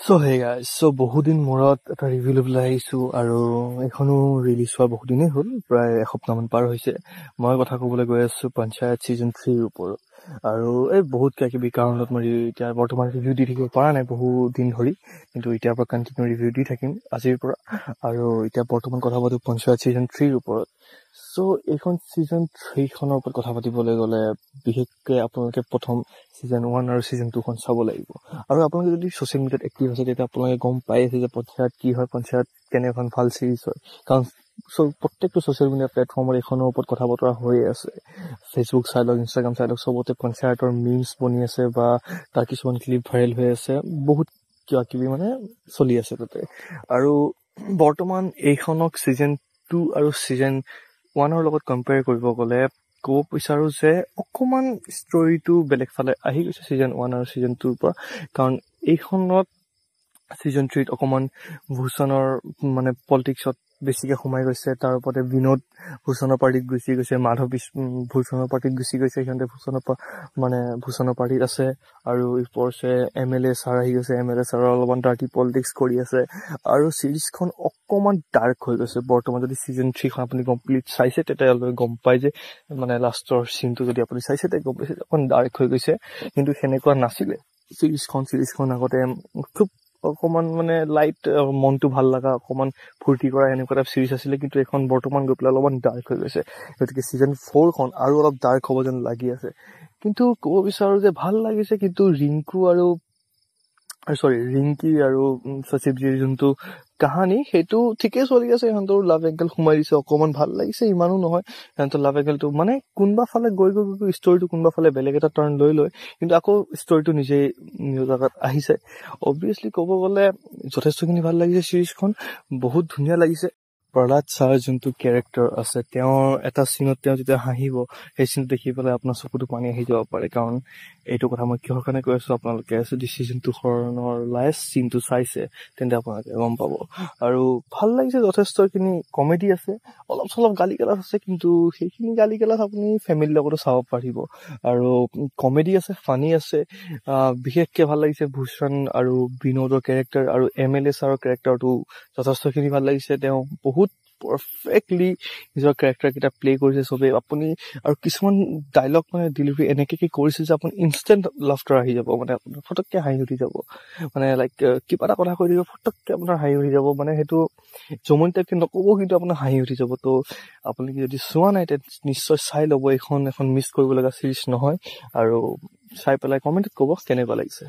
So hey guys, so বহুদিন মূৰত এটা ৰিভিউ ল'বলৈ আহিছো আৰু এখনো ৰিলিজ হোৱা বহুদিনেই হ'ল, প্ৰায় এসপ্তাহমান পাৰ হৈছে। মই কথা ক'বলৈ গৈ আছো পঞ্চায়ত ছিজন 3 ৰ ওপৰত। আৰু এই বহুত কিবা কাৰণত মই এতিয়া বৰ্তমান ৰিভিউ দি থাকিব পৰা নাই বহু দিন ধৰি, কিন্তু এতিয়াৰ পৰা কণ্টিনিউ ৰিভিউ দি থাকিম আজিৰ পৰা। আৰু এতিয়া বৰ্তমান কথা পাতো পঞ্চায়ত ছিজন 3 ৰ ওপৰত। চ' এইখন ছিজন 3 খনৰ ওপৰত কথা পাতিবলৈ গ'লে বিশেষকৈ আপোনালোকে প্ৰথম ছিজন 1 আৰু ছিজন 2 খন চাব লাগিব। আৰু আপোনালোকে যদি ছ'চিয়েল মিডিয়াত এক্টিভ আছে তেতিয়া আপোনালোকে গম পাই আছে যে পঞ্চায়ত কি হয়, পঞ্চায়ত কেনে এখন ভাল চিৰিজ হয়। কাৰণ প্ৰত্যেকটো ছ'চিয়েল মিডিয়া প্লেটফৰ্মত এইখনৰ ওপৰত কথা বতৰা হৈয়ে আছে। ফেচবুক চাই লওক, ইনষ্টাগ্ৰাম চাই লওক, চবতে পঞ্চায়তৰ মিমছ বনি আছে বা তাৰ কিছুমান ক্লিপ ভাইৰেল হৈ আছে। বহুত কিবা মানে চলি আছে তাতে। আৰু বৰ্তমান এইখনক ছিজন 2 আৰু ছিজন 1 ৰ লগত কম্পেয়াৰ কৰিব গ'লে ক'ব বিচাৰো যে অকণমান ষ্টৰিটো বেলেগ ফালে আহি গৈছে ছিজন 1 আৰু ছিজন 2ৰ পৰা। কাৰণ এইখনত ছিজন 3ত অকণমান ভূষণৰ মানে পলিটিক্সত বেছিকৈ সোমাই গৈছে। তাৰ ওপৰতে বিনোদ ভূষণৰ পাৰ্টিত গুচি গৈছে, মাধৱ ভূষণৰ পাৰ্টিত গুচি গৈছে। সিহঁতে ভূষণৰ পাৰ্টিত আছে। আৰু ইফৰছে MLA ছাৰ আহি গৈছে, MLA ছাৰৰ অলপমান ডাৰ্টি পলিটিক্স কৰি আছে। আৰু চিৰিজখন অকণমান ডাৰ্ক হৈ গৈছে বৰ্তমান। যদি ছিজন 3খন আপুনি কমপ্লিট চাইছে তেতিয়াহ'লে গম পাই যে মানে লাষ্টৰ চিনটো যদি আপুনি চাইছে তেতিয়া গম পাইছে অকণমান ডাৰ্ক হৈ গৈছে। কিন্তু সেনেকুৱা নাছিলে চিৰিজখন আগতে খুব অকণমান মানে লাইট, মনটো ভাল লগা, অকণমান ফূৰ্তি কৰা এনেকুৱা এটা চিৰিজ আছিলে। কিন্তু এখন বৰ্তমান গৈ পেলাই অলপমান ডাৰ্ক হৈ গৈছে। গতিকে ছিজন 4খন আৰু অলপ ডাৰ্ক হ'ব যেন লাগি আছে। কিন্তু ক'ব বিচাৰো যে ভাল লাগিছে। কিন্তু ৰিংকি আৰু সচিবজিৰ যোনটো কাহানী সেইটো ঠিকেই চলি আছে। সিহঁতৰ লাভ এংগল সোমাই দিছে, অকণমান ভাল লাগিছে, ইমানো নহয়। সিহঁতৰ লাভ এংগলটো মানে কোনোবা ফালে গৈ ষ্টৰিটো কোনোবা ফালে বেলেগ এটা টাৰ্ণ লৈ লয়, কিন্তু আকৌ ষ্টৰিটো নিজেই নিজৰ জেগাত আহিছে। অবভিয়াছলি ক'ব গ'লে যথেষ্টখিনি ভাল লাগিছে চিৰিজখন, বহুত ধুনীয়া লাগিছে। প্ৰহ্লাদ ছাৰ যোনটো কেৰেক্টাৰ আছে, তেওঁৰ এটা চিনত তেওঁ যেতিয়া হাঁহিব, সেই চিনটো দেখি পেলাই আপোনাৰ চকুতো পানী আহি যাব পাৰে। কাৰণ এইটো কথা মই কিহৰ কাৰণে কৈ আছো, আপোনালোকে যদি ছিজন 2 খনৰ লাষ্ট চিনটো চাইছে তেন্তে আপোনালোকে গম পাব। আৰু ভাল লাগিছে, যথেষ্টখিনি কমেডি আছে, অলপ চলপ গালি গালাজ আছে, কিন্তু সেইখিনি গালি গালাজ আপুনি ফেমিলিৰ লগতো চাব পাৰিব। আৰু কমেডি আছে, ফানী আছে। বিশেষকৈ ভাল লাগিছে ভূষণ আৰু বিনোদৰ কেৰেক্টাৰ, আৰু MLA ছাৰৰ কেৰেক্টাৰটো যথেষ্টখিনি ভাল লাগিছে। তেওঁ বহুত পাৰফেক্টলি নিজৰ কেৰেক্টাৰকেইটা প্লে কৰিছে চবেই। আপুনি আৰু কিছুমান ডাইলগ মানে ডেলিভাৰী এনেকৈ কৰিছে যে আপুনি ইনষ্টেণ্ট লাফটাৰ আহি যাব, মানে আপোনাৰ ফটককৈ হাঁহি উঠি যাব। মানে লাইক কিবা এটা কথা কৈ দিব, ফটককৈ আপোনাৰ হাঁহি উঠি যাব। মানে সেইটো জমনি টাইপকৈ নক'ব, কিন্তু আপোনাৰ হাঁহি উঠি যাব। ত' আপুনি যদি চোৱা নাই তেতিয়া নিশ্চয় চাই ল'ব। এখন মিছ কৰিব লগা চিৰিজ নহয়। আৰু চাই পেলাই কমেণ্টত ক'ব কেনেকুৱা লাগিছে।